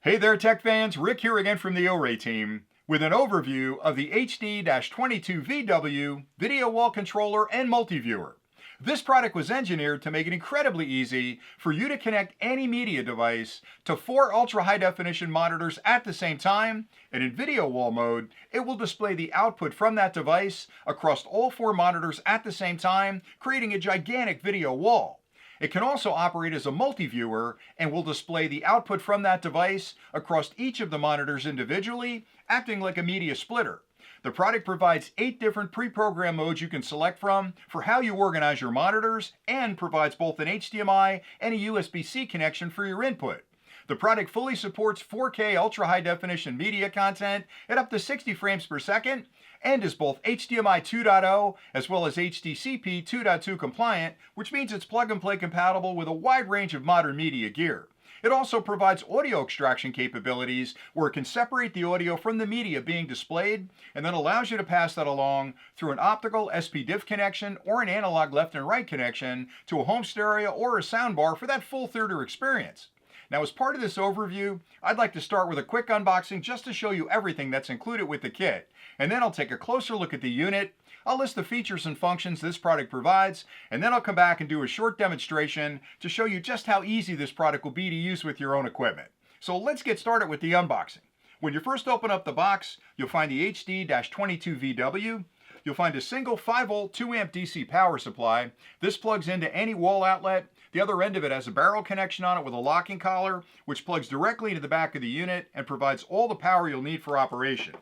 Hey there, tech fans. Rick here again from the OREI team with an overview of the HD-22VW video wall controller and multi-viewer. This product was engineered to make it incredibly easy for you to connect any media device to 4 ultra-high definition monitors at the same time, and in video wall mode, it will display the output from that device across all 4 monitors at the same time, creating a gigantic video wall. It can also operate as a multi-viewer and will display the output from that device across each of the monitors individually, acting like a media splitter. The product provides 8 different pre-programmed modes you can select from for how you organize your monitors, and provides both an HDMI and a USB-C connection for your input. The product fully supports 4K ultra high definition media content at up to 60 frames per second, and is both HDMI 2.0 as well as HDCP 2.2 compliant, which means it's plug and play compatible with a wide range of modern media gear. It also provides audio extraction capabilities where it can separate the audio from the media being displayed, and then allows you to pass that along through an optical SPDIF connection or an analog left and right connection to a home stereo or a soundbar for that full theater experience. Now, as part of this overview, I'd like to start with a quick unboxing just to show you everything that's included with the kit, and then I'll take a closer look at the unit. I'll list the features and functions this product provides, and then I'll come back and do a short demonstration to show you just how easy this product will be to use with your own equipment. So let's get started with the unboxing. When you first open up the box, you'll find the HD-22VW. You'll find a single 5-volt 2-amp DC power supply. This plugs into any wall outlet. The other end of it has a barrel connection on it with a locking collar, which plugs directly into the back of the unit and provides all the power you'll need for operation.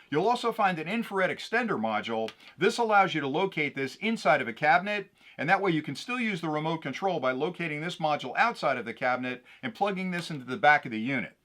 You'll also find an infrared extender module. This allows you to locate this inside of a cabinet, and that way you can still use the remote control by locating this module outside of the cabinet and plugging this into the back of the unit.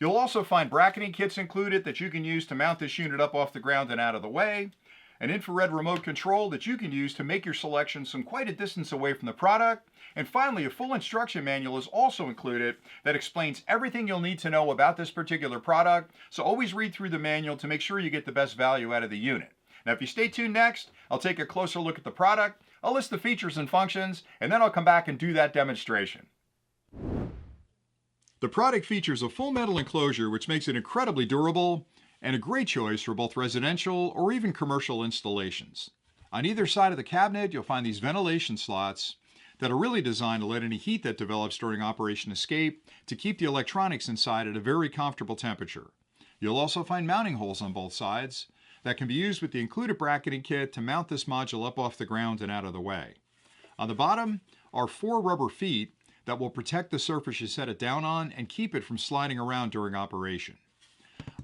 You'll also find bracketing kits included that you can use to mount this unit up off the ground and out of the way, an infrared remote control that you can use to make your selections from quite a distance away from the product, and finally a full instruction manual is also included that explains everything you'll need to know about this particular product, so always read through the manual to make sure you get the best value out of the unit. Now, if you stay tuned next, I'll take a closer look at the product, I'll list the features and functions, and then I'll come back and do that demonstration. The product features a full metal enclosure which makes it incredibly durable, and a great choice for both residential or even commercial installations. On either side of the cabinet, you'll find these ventilation slots that are really designed to let any heat that develops during operation escape, to keep the electronics inside at a very comfortable temperature. You'll also find mounting holes on both sides that can be used with the included bracketing kit to mount this module up off the ground and out of the way. On the bottom are 4 rubber feet that will protect the surface you set it down on and keep it from sliding around during operation.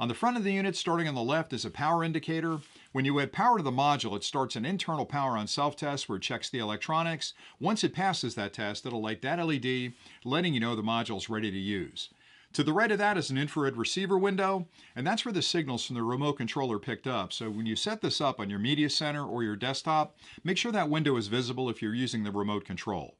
On the front of the unit, starting on the left, is a power indicator. When you add power to the module, it starts an internal power on self-test where it checks the electronics. Once it passes that test, it'll light that LED, letting you know the module is ready to use. To the right of that is an infrared receiver window, and that's where the signals from the remote controller are picked up. So when you set this up on your media center or your desktop, make sure that window is visible if you're using the remote control.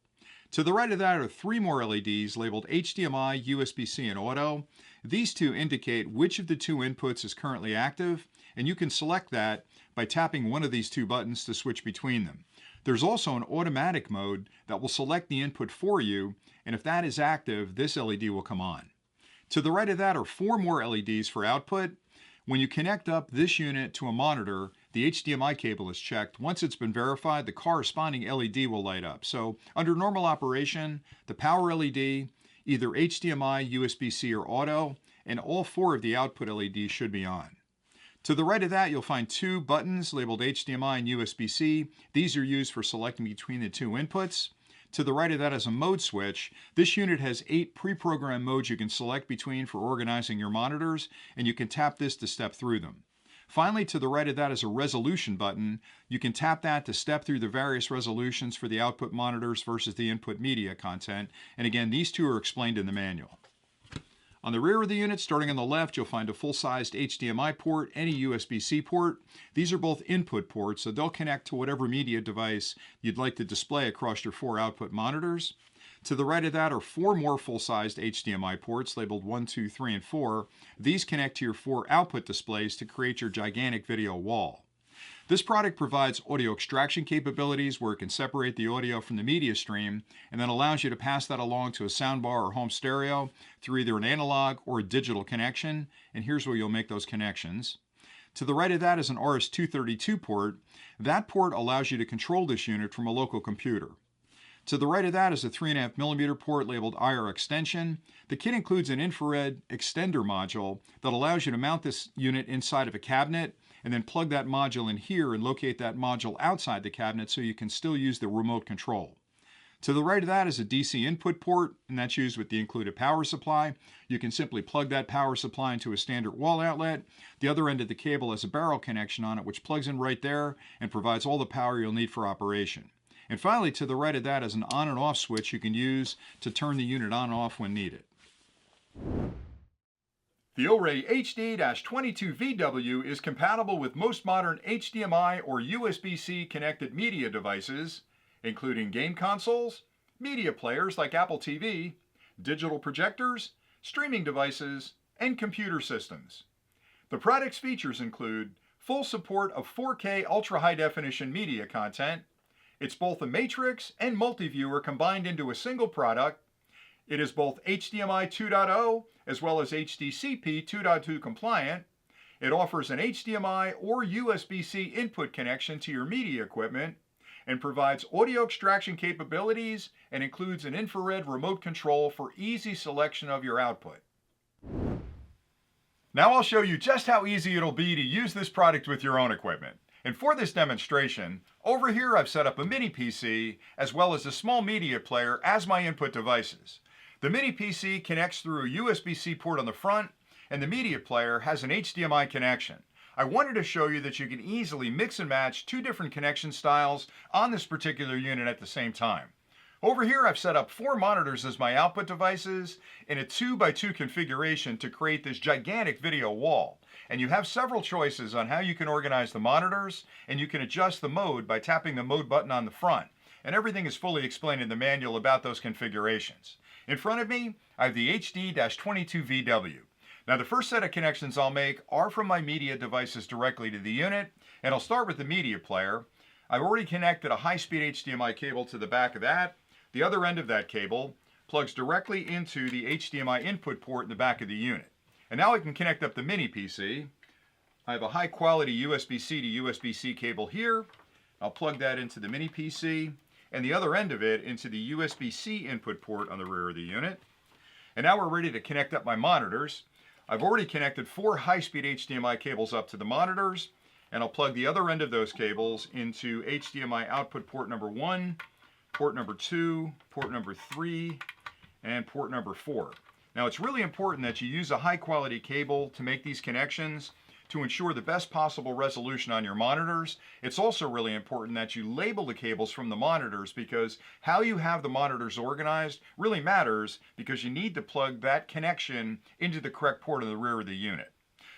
To the right of that are 3 more LEDs labeled HDMI, USB-C, and Auto. These 2 indicate which of the 2 inputs is currently active, and you can select that by tapping one of these 2 buttons to switch between them. There's also an automatic mode that will select the input for you, and if that is active, this LED will come on. To the right of that are 4 more LEDs for output. When you connect up this unit to a monitor, the HDMI cable is checked. Once it's been verified, the corresponding LED will light up. So under normal operation, the power LED, either HDMI, USB-C, or Auto, and all 4 of the output LEDs should be on. To the right of that, you'll find 2 buttons labeled HDMI and USB-C. These are used for selecting between the 2 inputs. To the right of that is a mode switch. This unit has 8 pre-programmed modes you can select between for organizing your monitors, and you can tap this to step through them. Finally, to the right of that is a resolution button. You can tap that to step through the various resolutions for the output monitors versus the input media content. And again, these 2 are explained in the manual. On the rear of the unit, starting on the left, you'll find a full-sized HDMI port and a USB-C port. These are both input ports, so they'll connect to whatever media device you'd like to display across your 4 output monitors. To the right of that are 4 more full-sized HDMI ports labeled 1, 2, 3, and 4. These connect to your 4 output displays to create your gigantic video wall. This product provides audio extraction capabilities where it can separate the audio from the media stream and then allows you to pass that along to a soundbar or home stereo through either an analog or a digital connection. And here's where you'll make those connections. To the right of that is an RS-232 port. That port allows you to control this unit from a local computer. To the right of that is a 3.5mm port labeled IR extension. The kit includes an infrared extender module that allows you to mount this unit inside of a cabinet and then plug that module in here and locate that module outside the cabinet so you can still use the remote control. To the right of that is a DC input port, and that's used with the included power supply. You can simply plug that power supply into a standard wall outlet. The other end of the cable has a barrel connection on it, which plugs in right there and provides all the power you'll need for operation. And finally, to the right of that is an on and off switch you can use to turn the unit on and off when needed. The OREI HD-22VW is compatible with most modern HDMI or USB-C connected media devices, including game consoles, media players like Apple TV, digital projectors, streaming devices, and computer systems. The product's features include full support of 4K ultra-high definition media content. It's both a matrix and multi-viewer combined into a single product. It is both HDMI 2.0 as well as HDCP 2.2 compliant. It offers an HDMI or USB-C input connection to your media equipment and provides audio extraction capabilities and includes an infrared remote control for easy selection of your output. Now I'll show you just how easy it'll be to use this product with your own equipment. And for this demonstration, over here I've set up a mini PC as well as a small media player as my input devices. The mini PC connects through a USB-C port on the front, and the media player has an HDMI connection. I wanted to show you that you can easily mix and match two different connection styles on this particular unit at the same time. Over here I've set up 4 monitors as my output devices in a 2x2 configuration to create this gigantic video wall. And you have several choices on how you can organize the monitors, and you can adjust the mode by tapping the mode button on the front. And everything is fully explained in the manual about those configurations. In front of me, I have the HD-22VW. Now the first set of connections I'll make are from my media devices directly to the unit, and I'll start with the media player. I've already connected a high-speed HDMI cable to the back of that. The other end of that cable plugs directly into the HDMI input port in the back of the unit. And now I can connect up the mini PC. I have a high-quality USB-C to USB-C cable here. I'll plug that into the mini PC, and the other end of it into the USB-C input port on the rear of the unit. And now we're ready to connect up my monitors. I've already connected 4 high-speed HDMI cables up to the monitors, and I'll plug the other end of those cables into HDMI output port number 1, port number 2, port number 3, and port number 4. Now it's really important that you use a high-quality cable to make these connections to ensure the best possible resolution on your monitors. It's also really important that you label the cables from the monitors, because how you have the monitors organized really matters, because you need to plug that connection into the correct port in the rear of the unit.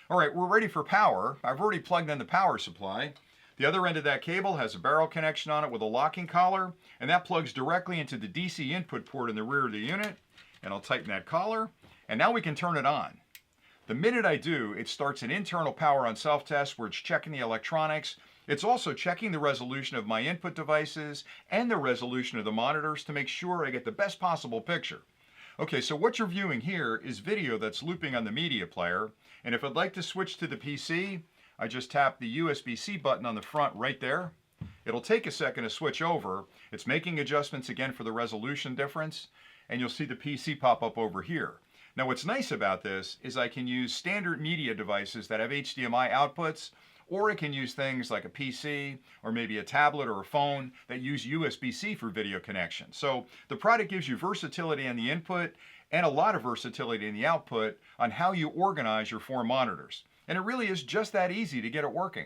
All right, we're ready for power. I've already plugged in the power supply. The other end of that cable has a barrel connection on it with a locking collar, and that plugs directly into the DC input port in the rear of the unit. And I'll tighten that collar, and now we can turn it on. The minute I do, it starts an internal power on self-test where it's checking the electronics. It's also checking the resolution of my input devices and the resolution of the monitors to make sure I get the best possible picture. Okay, so what you're viewing here is video that's looping on the media player, and if I'd like to switch to the PC, I just tap the USB-C button on the front right there. It'll take a second to switch over. It's making adjustments again for the resolution difference, and you'll see the PC pop up over here. Now what's nice about this is I can use standard media devices that have HDMI outputs, or I can use things like a PC or maybe a tablet or a phone that use USB-C for video connection. So the product gives you versatility on the input and a lot of versatility in the output on how you organize your 4 monitors. And it really is just that easy to get it working.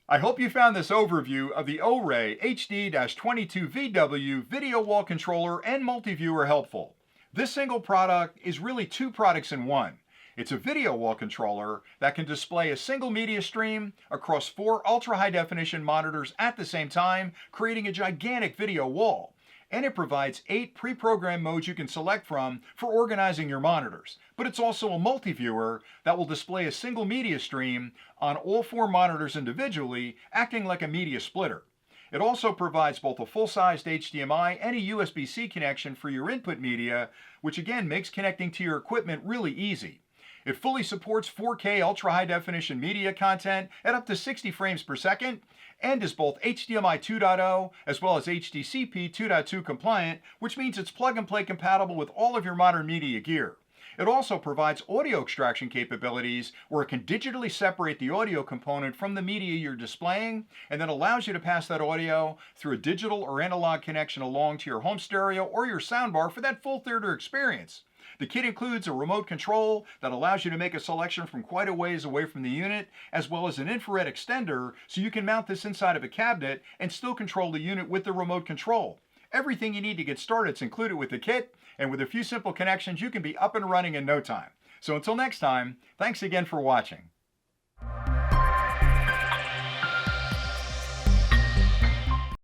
I hope you found this overview of the OREI HD-22VW video wall controller and multi-viewer helpful. This single product is really 2 products in one. It's a video wall controller that can display a single media stream across 4 ultra-high definition monitors at the same time, creating a gigantic video wall. and it provides 8 pre-programmed modes you can select from for organizing your monitors. But it's also a multi-viewer that will display a single media stream on all 4 monitors individually, acting like a media splitter. It also provides both a full-sized HDMI and a USB-C connection for your input media, which again makes connecting to your equipment really easy. It fully supports 4K ultra-high definition media content at up to 60 frames per second, and is both HDMI 2.0 as well as HDCP 2.2 compliant, which means it's plug-and-play compatible with all of your modern media gear. It also provides audio extraction capabilities where it can digitally separate the audio component from the media you're displaying, and then allows you to pass that audio through a digital or analog connection along to your home stereo or your soundbar for that full theater experience. The kit includes a remote control that allows you to make a selection from quite a ways away from the unit, as well as an infrared extender so you can mount this inside of a cabinet and still control the unit with the remote control. Everything you need to get started is included with the kit, and with a few simple connections you can be up and running in no time. So until next time, thanks again for watching.